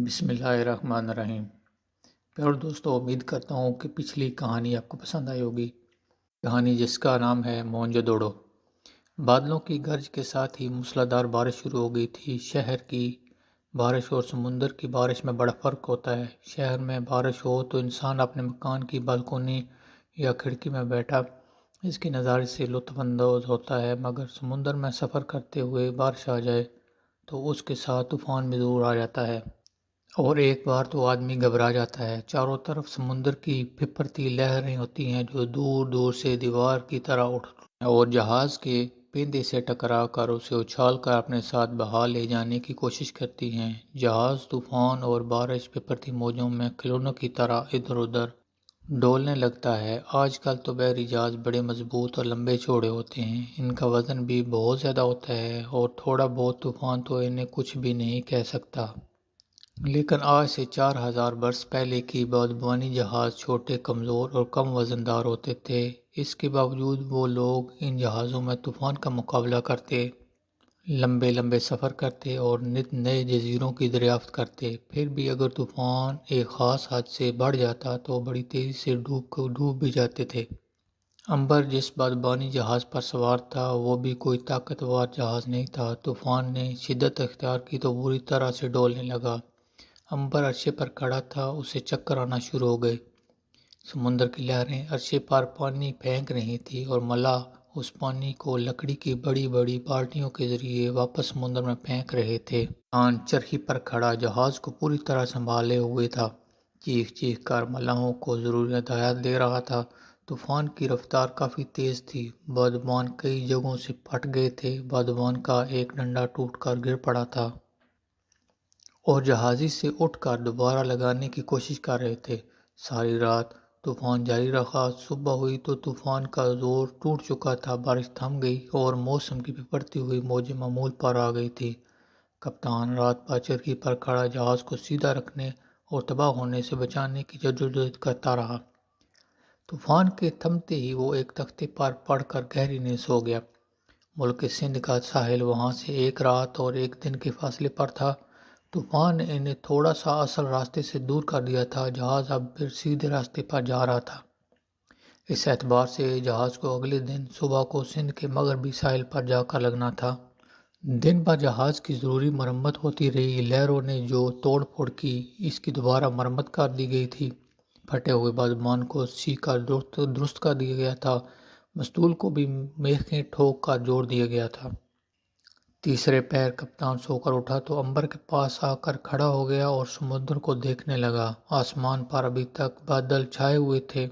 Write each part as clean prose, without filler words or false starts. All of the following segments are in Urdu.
بسم اللہ الرحمن الرحیم۔ پیارے دوستو، امید کرتا ہوں کہ پچھلی کہانی آپ کو پسند آئی ہوگی۔ کہانی جس کا نام ہے موہنجو دڑو۔ بادلوں کی گرج کے ساتھ ہی موسلادھار بارش شروع ہو گئی تھی۔ شہر کی بارش اور سمندر کی بارش میں بڑا فرق ہوتا ہے۔ شہر میں بارش ہو تو انسان اپنے مکان کی بالکونی یا کھڑکی میں بیٹھا اس کے نظارے سے لطف اندوز ہوتا ہے، مگر سمندر میں سفر کرتے ہوئے بارش آ جائے تو اس کے ساتھ طوفان بھی ضرور آ جاتا ہے، اور ایک بار تو آدمی گھبرا جاتا ہے۔ چاروں طرف سمندر کی پھپھرتی لہریں ہوتی ہیں جو دور دور سے دیوار کی طرح اٹھتی ہیں اور جہاز کے پیندے سے ٹکرا کر اسے اچھال کر اپنے ساتھ بہا لے جانے کی کوشش کرتی ہیں۔ جہاز طوفان اور بارش پھپھرتی موجوں میں کھلونوں کی طرح ادھر ادھر ڈولنے لگتا ہے۔ آج کل تو بحری جہاز بڑے مضبوط اور لمبے چوڑے ہوتے ہیں، ان کا وزن بھی بہت زیادہ ہوتا ہے اور تھوڑا بہت طوفان تو انہیں کچھ بھی نہیں کہہ سکتا۔ لیکن آج سے 4000 برس پہلے کی بادبانی جہاز چھوٹے، کمزور اور کم وزن دار ہوتے تھے۔ اس کے باوجود وہ لوگ ان جہازوں میں طوفان کا مقابلہ کرتے، لمبے لمبے سفر کرتے اور نت نئے جزیروں کی دریافت کرتے۔ پھر بھی اگر طوفان ایک خاص حد سے بڑھ جاتا تو بڑی تیزی سے ڈوب بھی جاتے تھے۔ امبر جس بادبانی جہاز پر سوار تھا وہ بھی کوئی طاقتور جہاز نہیں تھا۔ طوفان نے شدت اختیار کی تو بری طرح سے ڈولنے لگا۔ امبر عرصے پر کھڑا تھا، اسے چکر آنا شروع ہو گئے۔ سمندر کی لہریں عرصے پر پانی پھینک رہی تھی اور ملاح اس پانی کو لکڑی کی بڑی بڑی بالٹیوں کے ذریعے واپس سمندر میں پھینک رہے تھے۔ کپتان چرخی پر کھڑا جہاز کو پوری طرح سنبھالے ہوئے تھا، چیخ چیخ کر ملاحوں کو ضروری ہدایات دے رہا تھا۔ طوفان کی رفتار کافی تیز تھی، بادبان کئی جگہوں سے پھٹ گئے تھے، بادبان کا ایک ڈنڈا ٹوٹ کر گر پڑا تھا اور جہازی سے اٹھ کر دوبارہ لگانے کی کوشش کر رہے تھے۔ ساری رات طوفان جاری رہا۔ صبح ہوئی تو طوفان کا زور ٹوٹ چکا تھا، بارش تھم گئی اور موسم کی پھپھرتی ہوئی موجیں معمول پر آ گئی تھیں۔ کپتان رات بھر چرخی پر کھڑا جہاز کو سیدھا رکھنے اور تباہ ہونے سے بچانے کی جدوجہد کرتا رہا۔ طوفان کے تھمتے ہی وہ ایک تختے پر پڑ کر گہری نیند سو گیا۔ ملک سندھ کا ساحل وہاں سے ایک رات اور ایک دن کے فاصلے پر تھا۔ طوفان نے انہیں تھوڑا سا اصل راستے سے دور کر دیا تھا، جہاز اب پھر سیدھے راستے پر جا رہا تھا۔ اس اعتبار سے جہاز کو اگلے دن صبح کو سندھ کے مغربی ساحل پر جا کر لگنا تھا۔ دن بھر جہاز کی ضروری مرمت ہوتی رہی، لہروں نے جو توڑ پھوڑ کی اس کی دوبارہ مرمت کر دی گئی تھی، پھٹے ہوئے بادبان کو سی کر درست کر دیا گیا تھا، مستول کو بھی میخیں ٹھوک کر جوڑ دیا گیا تھا۔ تیسرے پہر کپتان سو کر اٹھا تو امبر کے پاس آ کر کھڑا ہو گیا اور سمندر کو دیکھنے لگا۔ آسمان پر ابھی تک بادل چھائے ہوئے تھے،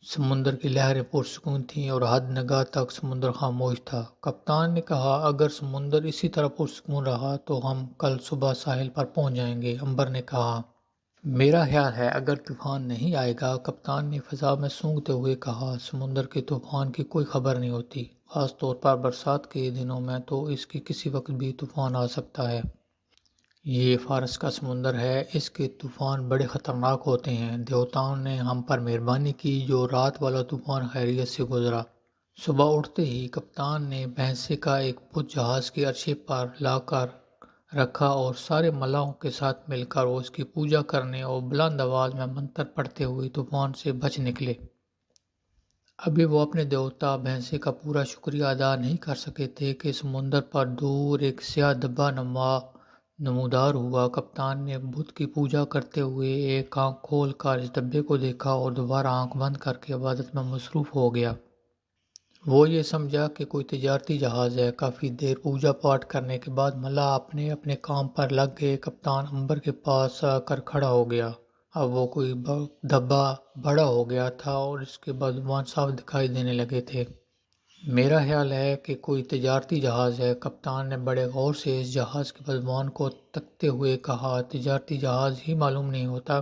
سمندر کی لہریں پرسکون تھیں اور حد نگاہ تک سمندر خاموش تھا۔ کپتان نے کہا، اگر سمندر اسی طرح پرسکون رہا تو ہم کل صبح ساحل پر پہنچ جائیں گے۔ امبر نے کہا، میرا خیال ہے اگر طوفان نہیں آئے گا۔ کپتان نے فضا میں سونگھتے ہوئے کہا، سمندر کے طوفان کی کوئی خبر نہیں ہوتی، خاص طور پر برسات کے دنوں میں تو اس کی کسی وقت بھی طوفان آ سکتا ہے۔ یہ فارس کا سمندر ہے، اس کے طوفان بڑے خطرناک ہوتے ہیں۔ دیوتاؤں نے ہم پر مہربانی کی جو رات والا طوفان خیریت سے گزرا۔ صبح اٹھتے ہی کپتان نے بھینسے کا ایک بت جہاز کے عرصے پر لا کر رکھا اور سارے ملاحوں کے ساتھ مل کر وہ اس کی پوجا کرنے اور بلند آواز میں منتر پڑھتے ہوئے طوفان سے بچ نکلے۔ ابھی وہ اپنے دیوتا بھینسے کا پورا شکریہ ادا نہیں کر سکے تھے کہ سمندر پر دور ایک سیاہ دبا نمودار ہوا۔ کپتان نے بت کی پوجا کرتے ہوئے ایک آنکھ کھول کر اس دبے کو دیکھا اور دوبارہ آنکھ بند کر کے عبادت میں مصروف ہو گیا۔ وہ یہ سمجھا کہ کوئی تجارتی جہاز ہے۔ کافی دیر پوجا پاٹ کرنے کے بعد ملاح اپنے اپنے کام پر لگ گئے۔ کپتان امبر کے پاس آ کر کھڑا ہو گیا۔ اب وہ کوئی دھبا بڑا ہو گیا تھا اور اس کے بادبان صاف دکھائی دینے لگے تھے۔ میرا خیال ہے کہ کوئی تجارتی جہاز ہے۔ کپتان نے بڑے غور سے اس جہاز کے بادبان کو تکتے ہوئے کہا، تجارتی جہاز ہی معلوم نہیں ہوتا،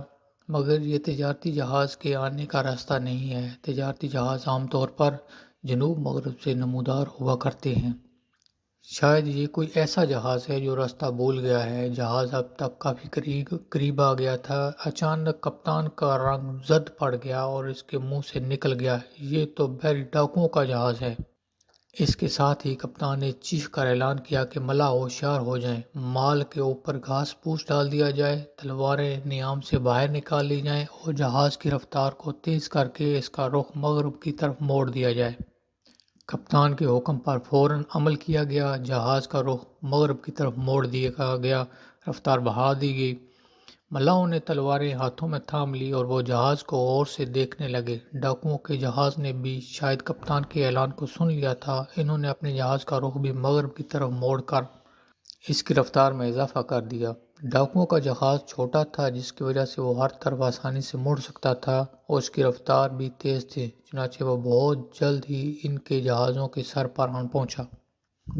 مگر یہ تجارتی جہاز کے آنے کا راستہ نہیں ہے۔ تجارتی جہاز عام طور پر جنوب مغرب سے نمودار ہوا کرتے ہیں۔ شاید یہ کوئی ایسا جہاز ہے جو راستہ بھول گیا ہے۔ جہاز اب تک کافی قریب آ گیا تھا۔ اچانک کپتان کا رنگ زرد پڑ گیا اور اس کے منہ سے نکل گیا، یہ تو بحری ڈاکوؤں کا جہاز ہے۔ اس کے ساتھ ہی کپتان نے چیخ کر اعلان کیا کہ ملاح ہوشیار ہو جائیں، مال کے اوپر گھاس پوچھ ڈال دیا جائے، تلواریں نیام سے باہر نکال لی جائیں اور جہاز کی رفتار کو تیز کر کے اس کا رخ مغرب کی طرف موڑ دیا جائے۔ کپتان کے حکم پر فوراً عمل کیا گیا، جہاز کا رخ مغرب کی طرف موڑ دیا گیا، رفتار بڑھا دی گئی۔ ملاحوں نے تلواریں ہاتھوں میں تھام لی اور وہ جہاز کو غور سے دیکھنے لگے۔ ڈاکوؤں کے جہاز نے بھی شاید کپتان کے اعلان کو سن لیا تھا، انہوں نے اپنے جہاز کا رخ بھی مغرب کی طرف موڑ کر اس کی رفتار میں اضافہ کر دیا۔ ڈاکوؤں کا جہاز چھوٹا تھا جس کی وجہ سے وہ ہر طرف آسانی سے مڑ سکتا تھا اور اس کی رفتار بھی تیز تھی، چنانچہ وہ بہت جلد ہی ان کے جہازوں کے سر پر آن پہنچا۔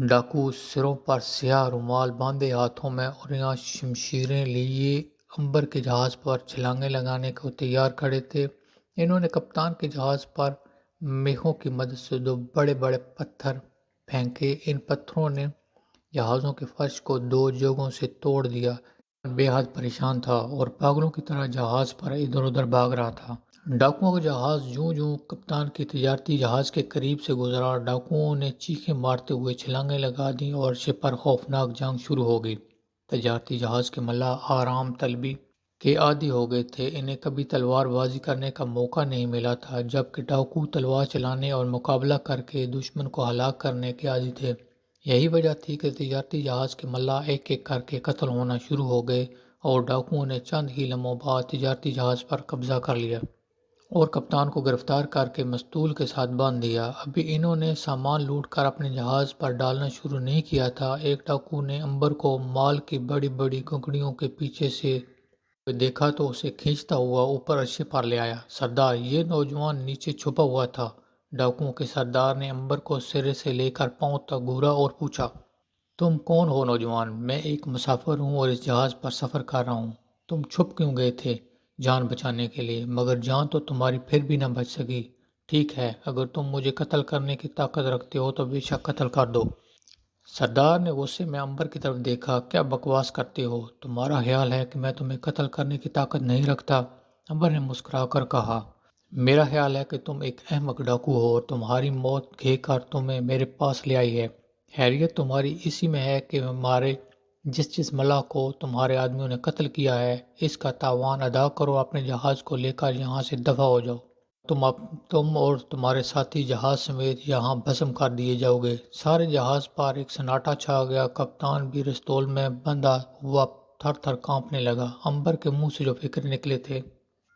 ڈاکو سروں پر سیاہ رومال باندھے، ہاتھوں میں اوریا شمشیریں لیے عنبر کے جہاز پر چھلانگیں لگانے کو تیار کھڑے تھے۔ انہوں نے کپتان کے جہاز پر میخوں کی مدد سے دو بڑے بڑے پتھر پھینکے۔ ان پتھروں نے جہازوں کے فرش کو دو جگہوں سے توڑ دیا۔ بے حد پریشان تھا اور پاگلوں کی طرح جہاز پر ادھر ادھر بھاگ رہا تھا۔ ڈاکوؤں کا جہاز جوں جوں کپتان کے تجارتی جہاز کے قریب سے گزرا، ڈاکوؤں نے چیخیں مارتے ہوئے چھلانگیں لگا دیں اور شپ پر خوفناک جنگ شروع ہو گئی۔ تجارتی جہاز کے ملاح آرام طلبی کے عادی ہو گئے تھے، انہیں کبھی تلوار بازی کرنے کا موقع نہیں ملا تھا، جبکہ ڈاکو تلوار چلانے اور مقابلہ کر کے دشمن کو ہلاک کرنے کے عادی تھے۔ یہی وجہ تھی کہ تجارتی جہاز کے ملاح ایک ایک کر کے قتل ہونا شروع ہو گئے اور ڈاکوؤں نے چند ہی لمحوں بعد تجارتی جہاز پر قبضہ کر لیا اور کپتان کو گرفتار کر کے مستول کے ساتھ باندھ دیا۔ ابھی انہوں نے سامان لوٹ کر اپنے جہاز پر ڈالنا شروع نہیں کیا تھا، ایک ڈاکو نے عنبر کو مال کی بڑی بڑی گگڑیوں کے پیچھے سے دیکھا تو اسے کھینچتا ہوا اوپر عرصے پر لے آیا۔ سردار، یہ نوجوان نیچے چھپا ہوا تھا۔ ڈاکوؤں کے سردار نے عنبر کو سرے سے لے کر پاؤں تک گھورا اور پوچھا، تم کون ہو نوجوان؟ میں ایک مسافر ہوں اور اس جہاز پر سفر کر رہا ہوں۔ تم چھپ کیوں گئے تھے؟ جان بچانے کے لیے، مگر جان تو تمہاری پھر بھی نہ بچ سکی۔ ٹھیک ہے، اگر تم مجھے قتل کرنے کی طاقت رکھتے ہو تو بے شک قتل کر دو۔ سردار نے غصے میں عنبر کی طرف دیکھا، کیا بکواس کرتے ہو؟ تمہارا خیال ہے کہ میں تمہیں قتل کرنے کی طاقت نہیں رکھتا؟ عنبر نے مسکرا کر کہا، میرا خیال ہے کہ تم ایک احمق ڈاکو ہو اور تمہاری موت کھے کر تمہیں میرے پاس لے آئی ہے۔ خیریت تمہاری اسی میں ہے کہ ہمارے جس ملاح کو تمہارے آدمیوں نے قتل کیا ہے، اس کا تاوان ادا کرو، اپنے جہاز کو لے کر یہاں سے دفع ہو جاؤ۔ تم اور تمہارے ساتھی جہاز سمیت یہاں بھسم کر دیے جاؤ گے۔ سارے جہاز پر ایک سناٹا چھا گیا، کپتان بھی رستول میں بندھا ہوا تھر تھر کانپنے لگا۔ عنبر کے منہ سے جو فکر نکلے تھے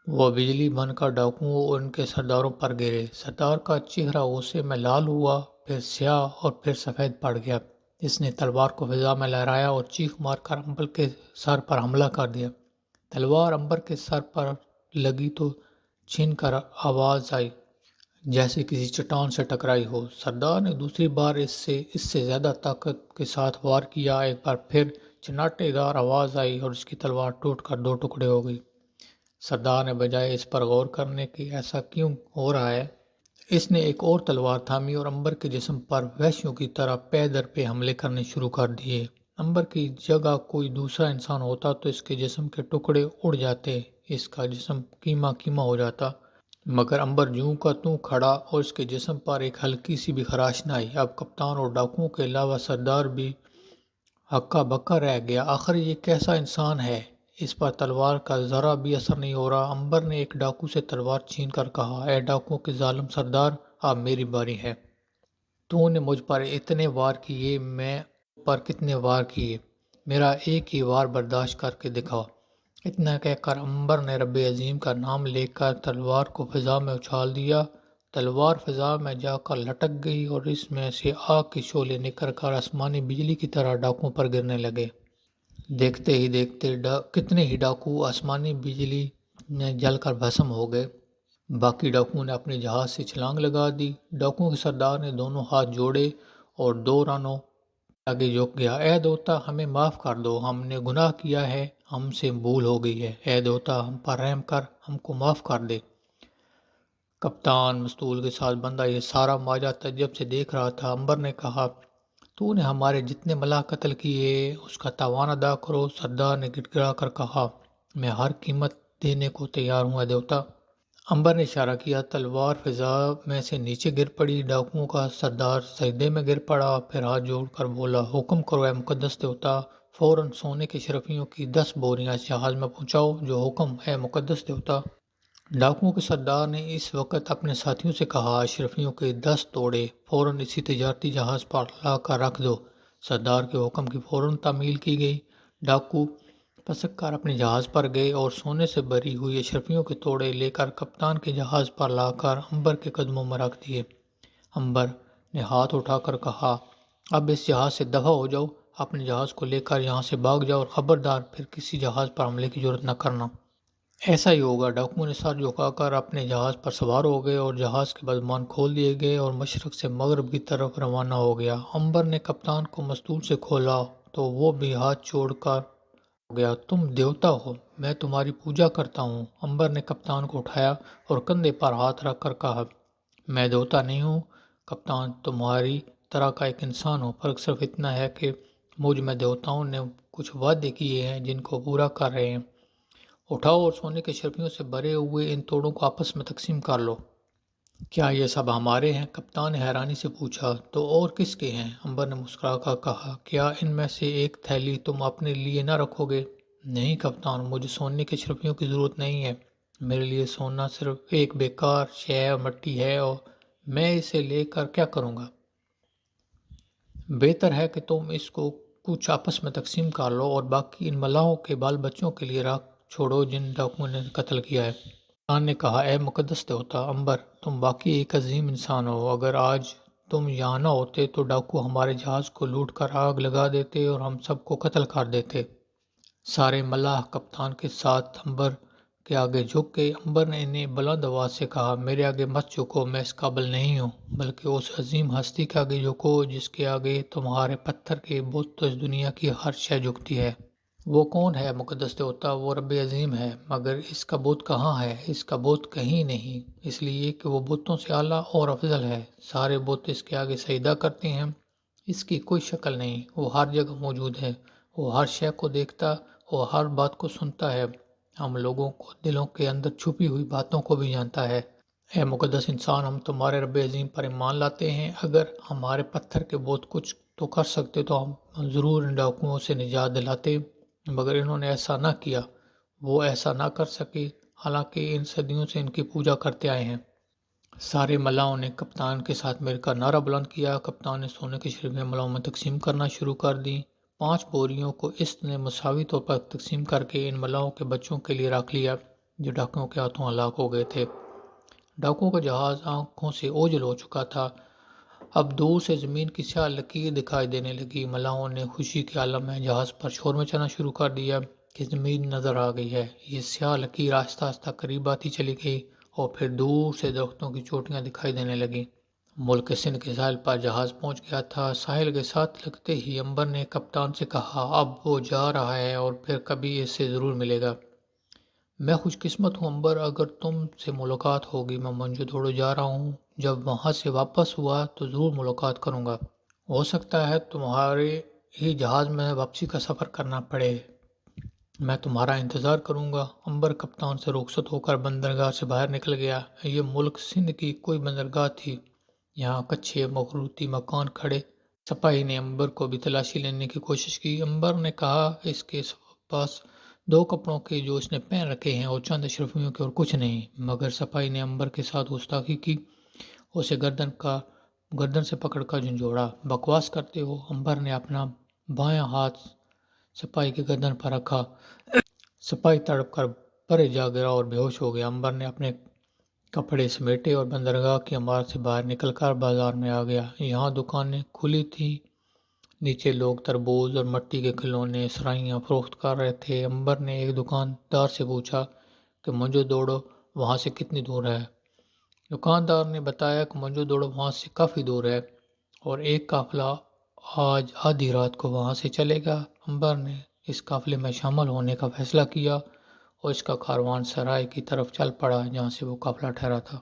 وہ بجلی بن کر ڈاکوؤں اور ان کے سرداروں پر گرے۔ سردار کا چہرہ غصے میں لال ہوا، پھر سیاہ اور پھر سفید پڑ گیا۔ اس نے تلوار کو فضا میں لہرایا اور چیخ مار کر عنبر کے سر پر حملہ کر دیا۔ تلوار عنبر کے سر پر لگی تو چھن کر آواز آئی جیسے کسی چٹان سے ٹکرائی ہو۔ سردار نے دوسری بار اس سے زیادہ طاقت کے ساتھ وار کیا، ایک بار پھر چناٹے دار آواز آئی اور اس کی تلوار ٹوٹ کر دو ٹکڑے ہو گئی۔ سردار نے بجائے اس پر غور کرنے کہ ایسا کیوں ہو رہا ہے، اس نے ایک اور تلوار تھامی اور عنبر کے جسم پر وحشیوں کی طرح پے در پہ حملے کرنے شروع کر دیے۔ عنبر کی جگہ کوئی دوسرا انسان ہوتا تو اس کے جسم کے ٹکڑے اڑ جاتے، اس کا جسم کیما کیما ہو جاتا، مگر عنبر جوں کا توں کھڑا اور اس کے جسم پر ایک ہلکی سی بھی خراش نہ آئی۔ اب کپتان اور ڈاکوؤں کے علاوہ سردار بھی ہکا بکا رہ گیا، آخر یہ کیسا انسان ہے، اس پر تلوار کا ذرا بھی اثر نہیں ہو رہا۔ عنبر نے ایک ڈاکو سے تلوار چھین کر کہا، اے ڈاکوؤں کے ظالم سردار، اب میری باری ہے۔ تو نے مجھ پر اتنے وار کیے، میں پر کتنے وار کیے، میرا ایک ہی وار برداشت کر کے دکھا۔ اتنا کہہ کر عنبر نے رب عظیم کا نام لے کر تلوار کو فضا میں اچھال دیا۔ تلوار فضا میں جا کر لٹک گئی اور اس میں سے آگ کے شعلے نکل کر آسمانی بجلی کی طرح ڈاکوؤں پر گرنے لگے۔ دیکھتے ہی دیکھتے کتنے ہی ڈاکو آسمانی بجلی میں جل کر بھسم ہو گئے۔ باقی ڈاکوؤں نے اپنے جہاز سے چھلانگ لگا دی۔ ڈاکوؤں کے سردار نے دونوں ہاتھ جوڑے اور دو رانوں آگے جھک گیا، اے دیوتا، ہمیں معاف کر دو، ہم نے گناہ کیا ہے، ہم سے بھول ہو گئی ہے، اے دیوتا ہم پر رحم کر، ہم کو معاف کر دے۔ کپتان مستول کے ساتھ بندہ یہ سارا ماجرا تعجب سے دیکھ رہا تھا۔ عنبر نے کہا، تو نے ہمارے جتنے ملاح قتل کیے اس کا تاوان ادا کرو۔ سردار نے گڑ گڑا کر کہا، میں ہر قیمت دینے کو تیار ہوں اے دیوتا۔ امبر نے اشارہ کیا، تلوار فضا میں سے نیچے گر پڑی، ڈاکوؤں کا سردار سجدے میں گر پڑا، پھر ہاتھ جوڑ کر بولا، حکم کرو اے مقدس دیوتا، فوراً سونے کے اشرفیوں کی 10 بوریاں اس جہاز میں پہنچاؤ، جو حکم ہے مقدس دیوتا۔ ڈاکوؤں کے سردار نے اس وقت اپنے ساتھیوں سے کہا، اشرفیوں کے 10 توڑے فوراً اسی تجارتی جہاز پر لا کر رکھ دو۔ سردار کے حکم کی فوراً تعمیل کی گئی۔ ڈاکو پسک کر اپنے جہاز پر گئے اور سونے سے بھری ہوئی اشرفیوں کے توڑے لے کر کپتان کے جہاز پر لا کر امبر کے قدموں میں رکھ دیے۔ امبر نے ہاتھ اٹھا کر کہا، اب اس جہاز سے دفع ہو جاؤ، اپنے جہاز کو لے کر یہاں سے بھاگ جاؤ اور خبردار پھر کسی جہاز پر حملے کی جرات نہ کرنا۔ ایسا ہی ہوگا۔ ڈاکوؤں نے سر جھکا کر اپنے جہاز پر سوار ہو گئے اور جہاز کے بازمان کھول دیے گئے اور مشرق سے مغرب کی طرف روانہ ہو گیا۔ امبر نے کپتان کو مستول سے کھولا تو وہ بھی ہاتھ جوڑ کر ہو گیا، تم دیوتا ہو، میں تمہاری پوجا کرتا ہوں۔ امبر نے کپتان کو اٹھایا اور کندھے پر ہاتھ رکھ کر کہا، میں دیوتا نہیں ہوں کپتان، تمہاری طرح کا ایک انسان ہوں، فرق صرف اتنا ہے کہ مجھ میں دیوتاؤں نے کچھ وعدے کیے ہیں جن کو پورا کر رہے ہیں۔ اٹھاؤ اور سونے کے اشرفیوں سے بھرے ہوئے ان توڑوں کو آپس میں تقسیم کر لو۔ کیا یہ سب ہمارے ہیں؟ کپتان نے حیرانی سے پوچھا۔ تو اور کس کے ہیں؟ امبر نے مسکرا کر کہا، کیا ان میں سے ایک تھیلی تم اپنے لیے نہ رکھو گے؟ نہیں کپتان، مجھے سونے کے اشرفیوں کی ضرورت نہیں ہے، میرے لیے سونا صرف ایک بیکار شے اور مٹی ہے، اور میں اسے لے کر کیا کروں گا؟ بہتر ہے کہ تم اس کو کچھ آپس میں تقسیم کر لو اور باقی ان ملاحوں کے بال بچوں کے لیے رکھ چھوڑو جن ڈاکوؤں نے قتل کیا ہے۔ کپتان نے کہا، اے مقدس دیوتا امبر، تم واقعی ایک عظیم انسان ہو، اگر آج تم یہاں نہ ہوتے تو ڈاکو ہمارے جہاز کو لوٹ کر آگ لگا دیتے اور ہم سب کو قتل کر دیتے۔ سارے ملاح کپتان کے ساتھ امبر کے آگے جھک گئے۔ امبر نے انہیں بلند آواز سے کہا، میرے آگے مت جھکو، میں اس قابل نہیں ہوں، بلکہ اس عظیم ہستی کے آگے جھکو جس کے آگے تمہارے پتھر کے بت تو اس دنیا کی ہر شے جھکتی ہے۔ وہ کون ہے مقدس دیوتا؟ وہ رب عظیم ہے، مگر اس کا بت کہاں ہے؟ اس کا بت کہیں نہیں، اس لیے کہ وہ بتوں سے اعلیٰ اور افضل ہے۔ سارے بت اس کے آگے سجدہ کرتے ہیں، اس کی کوئی شکل نہیں، وہ ہر جگہ موجود ہے، وہ ہر شے کو دیکھتا، وہ ہر بات کو سنتا ہے، ہم لوگوں کو دلوں کے اندر چھپی ہوئی باتوں کو بھی جانتا ہے۔ اے مقدس انسان، ہم تمہارے رب عظیم پر ایمان لاتے ہیں، اگر ہمارے پتھر کے بت کچھ تو کر سکتے تو ہم ضرور ان ڈاکوؤں سے نجات دلاتے، مگر انہوں نے ایسا نہ کیا، وہ ایسا نہ کر سکے، حالانکہ ان صدیوں سے ان کی پوجا کرتے آئے ہیں۔ سارے ملاحوں نے کپتان کے ساتھ مل کر نعرہ بلند کیا۔ کپتان نے سونے کی اشرفیاں ملاحوں میں تقسیم کرنا شروع کر دیں۔ 5 بوریوں کو اس نے مساوی طور پر تقسیم کر کے ان ملاحوں کے بچوں کے لیے رکھ لیا جو ڈاکوؤں کے ہاتھوں ہلاک ہو گئے تھے۔ ڈاکوؤں کا جہاز آنکھوں سے اوجھل ہو چکا تھا، اب دور سے زمین کی سیاہ لکیر دکھائی دینے لگی۔ ملاحوں نے خوشی کے عالم میں جہاز پر شور مچانا شروع کر دیا کہ زمین نظر آ گئی ہے۔ یہ سیاہ لکیر آہستہ آہستہ قریب آتی چلی گئی اور پھر دور سے درختوں کی چوٹیاں دکھائی دینے لگیں۔ ملک سندھ کے ساحل پر جہاز پہنچ گیا تھا۔ ساحل کے ساتھ لگتے ہی امبر نے کپتان سے کہا، اب وہ جا رہا ہے اور پھر کبھی اس سے ضرور ملے گا۔ میں خوش قسمت ہوں امبر، اگر تم سے ملاقات ہوگی۔ میں مونجو دوڑو جا رہا ہوں، جب وہاں سے واپس ہوا تو ضرور ملاقات کروں گا۔ ہو سکتا ہے تمہارے ہی جہاز میں واپسی کا سفر کرنا پڑے، میں تمہارا انتظار کروں گا۔ امبر کپتان سے رخصت ہو کر بندرگاہ سے باہر نکل گیا۔ یہ ملک سندھ کی کوئی بندرگاہ تھی، یہاں کچے مخروطی مکان کھڑے۔ سپاہی نے امبر کو بھی تلاشی لینے کی کوشش کی۔ امبر نے کہا، اس کے پاس 2 کپڑوں کے جو اس نے پہن رکھے ہیں اور چند اشرفیوں کے اور کچھ نہیں، مگر سپاہی نے امبر کے ساتھ گستاخی کی، اسے گردن سے پکڑ کر جھنجھوڑا۔ بکواس کرتے ہو؟ امبر نے اپنا بایاں ہاتھ سپاہی کی گردن پر رکھا۔ سپاہی تڑپ کر پرے جا گرا اور بے ہوش ہو گیا۔ امبر نے اپنے کپڑے سمیٹے اور بندرگاہ کی عمارت سے باہر نکل کر بازار میں آ گیا۔ یہاں دکانیں کھلی تھیں، نیچے لوگ تربوز اور مٹی کے کھلونے سرائیاں فروخت کر رہے تھے۔ امبر نے ایک دکاندار سے پوچھا کہ مونجو دوڑو وہاں سے کتنی دور ہے؟ دکاندار نے بتایا کہ مونجو دوڑو وہاں سے کافی دور ہے اور ایک قافلہ آج آدھی رات کو وہاں سے چلے گا۔ امبر نے اس قافلے میں شامل ہونے کا فیصلہ کیا اور اس کا کاروان سرائے کی طرف چل پڑا جہاں سے وہ قافلہ ٹھہرا تھا۔